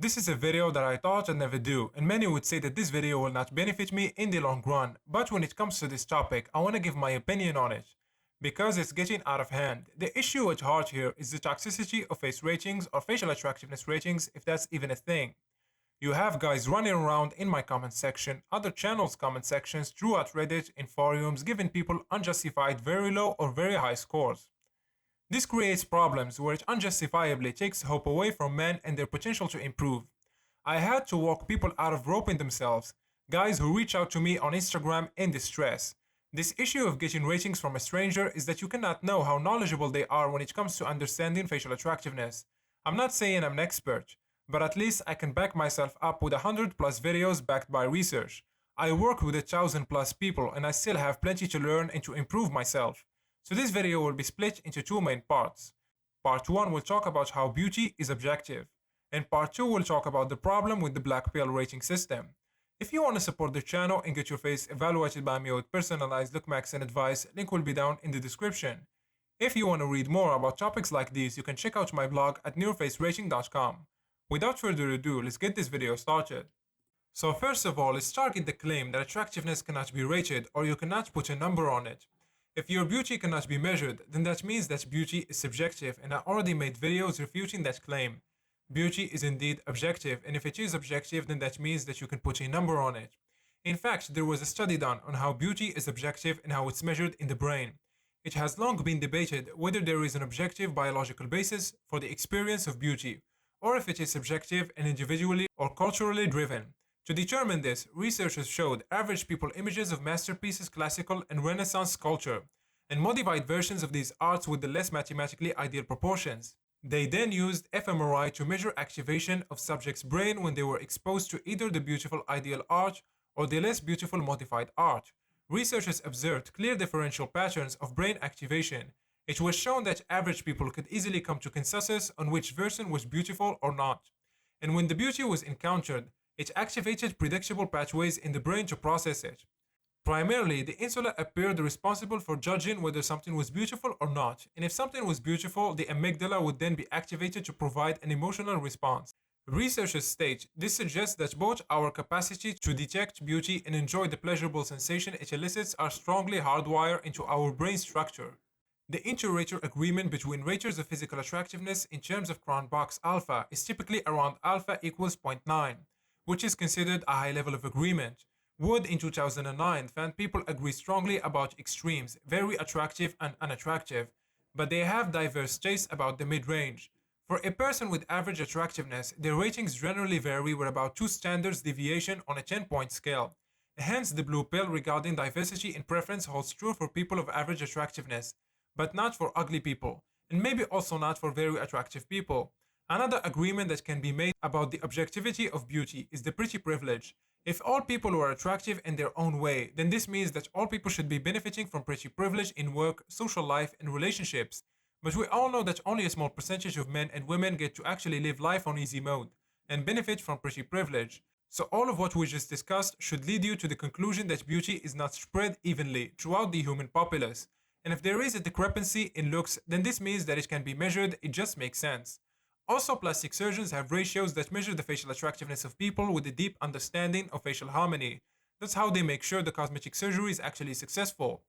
This is a video that I thought I'd never do, and many would say that this video will not benefit me in the long run, but when it comes to this topic, I want to give my opinion on it, because it's getting out of hand. The issue at heart here is the toxicity of face ratings or facial attractiveness ratings, if that's even a thing. You have guys running around in my comment section, other channels' comment sections, throughout Reddit, in forums, giving people unjustified very low or very high scores. This creates problems where it unjustifiably takes hope away from men and their potential to improve. I had to walk people out of roping themselves, guys who reach out to me on Instagram in distress. This issue of getting ratings from a stranger is that you cannot know how knowledgeable they are when it comes to understanding facial attractiveness. I'm not saying I'm an expert, but at least I can back myself up with 100 plus videos backed by research. I work with 1,000 plus people and I still have plenty to learn and to improve myself. So this video will be split into two main parts. Part 1 will talk about how beauty is objective, and Part 2 will talk about the problem with the black pill rating system. If you want to support the channel and get your face evaluated by me with personalized lookbacks and advice, link will be down in the description. If you want to read more about topics like these, you can check out my blog at neurfacerating.com. Without further ado, let's get this video started. So first of all, let's target the claim that attractiveness cannot be rated or you cannot put a number on it. If your beauty cannot be measured, then that means that beauty is subjective, and I already made videos refuting that claim. Beauty is indeed objective, and if it is objective, then that means that you can put a number on it. In fact, there was a study done on how beauty is objective and how it's measured in the brain. It has long been debated whether there is an objective biological basis for the experience of beauty, or if it is subjective and individually or culturally driven. To determine this, researchers showed average people images of masterpieces, classical and Renaissance sculpture, and modified versions of these arts with the less mathematically ideal proportions. They then used fMRI to measure activation of subjects' brain when they were exposed to either the beautiful ideal art or the less beautiful modified art. Researchers observed clear differential patterns of brain activation. It was shown that average people could easily come to consensus on which version was beautiful or not. And when the beauty was encountered, it activated predictable pathways in the brain to process it. Primarily, the insula appeared responsible for judging whether something was beautiful or not, and if something was beautiful, the amygdala would then be activated to provide an emotional response. Researchers state this suggests that both our capacity to detect beauty and enjoy the pleasurable sensation it elicits are strongly hardwired into our brain structure. The inter-rater agreement between raters of physical attractiveness in terms of Cron box alpha is typically around alpha equals 0.9. Which is considered a high level of agreement. Wood in 2009 found people agree strongly about extremes, very attractive and unattractive, but they have diverse tastes about the mid-range. For a person with average attractiveness, their ratings generally vary with about 2 standards deviation on a 10-point scale. Hence, the blue pill regarding diversity in preference holds true for people of average attractiveness, but not for ugly people, and maybe also not for very attractive people. Another agreement that can be made about the objectivity of beauty is the pretty privilege. If all people were attractive in their own way, then this means that all people should be benefiting from pretty privilege in work, social life, and relationships. But we all know that only a small percentage of men and women get to actually live life on easy mode and benefit from pretty privilege. So all of what we just discussed should lead you to the conclusion that beauty is not spread evenly throughout the human populace. And if there is a discrepancy in looks, then this means that it can be measured, it just makes sense. Also, plastic surgeons have ratios that measure the facial attractiveness of people with a deep understanding of facial harmony. That's how they make sure the cosmetic surgery is actually successful.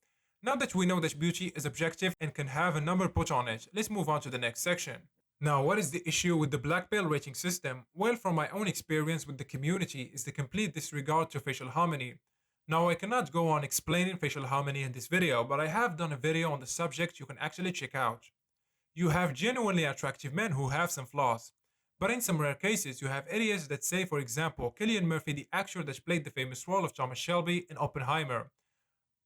Now that we know that beauty is objective and can have a number put on it, let's move on to the next section. Now, what is the issue with the black pill rating system? Well, from my own experience with the community is the complete disregard to facial harmony. Now, I cannot go on explaining facial harmony in this video, but I have done a video on the subject you can actually check out. You have genuinely attractive men who have some flaws. But in some rare cases, you have areas that say, for example, Cillian Murphy, the actor that played the famous role of Thomas Shelby in Oppenheimer,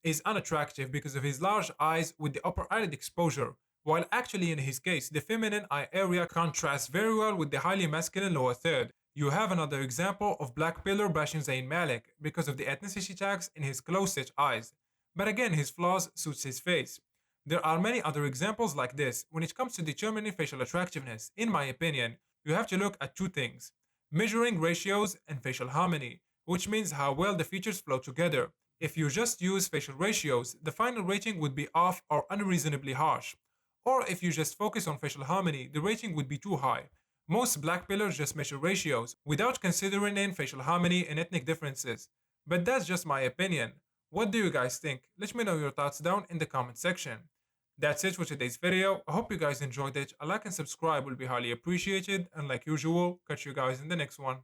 is unattractive because of his large eyes with the upper eyelid exposure, while actually in his case, the feminine eye area contrasts very well with the highly masculine lower third. You have another example of black pillar bashing Zayn Malik because of the ethnicity tags in his close-set eyes. But again, his flaws suits his face. There are many other examples like this. When it comes to determining facial attractiveness, in my opinion, you have to look at two things: measuring ratios and facial harmony, which means how well the features flow together. If you just use facial ratios, the final rating would be off or unreasonably harsh. Or if you just focus on facial harmony, the rating would be too high. Most black pillars just measure ratios without considering in facial harmony and ethnic differences. But that's just my opinion. What do you guys think? Let me know your thoughts down in the comment section. That's it for today's video. I hope you guys enjoyed it. A like and subscribe will be highly appreciated. And like usual, catch you guys in the next one.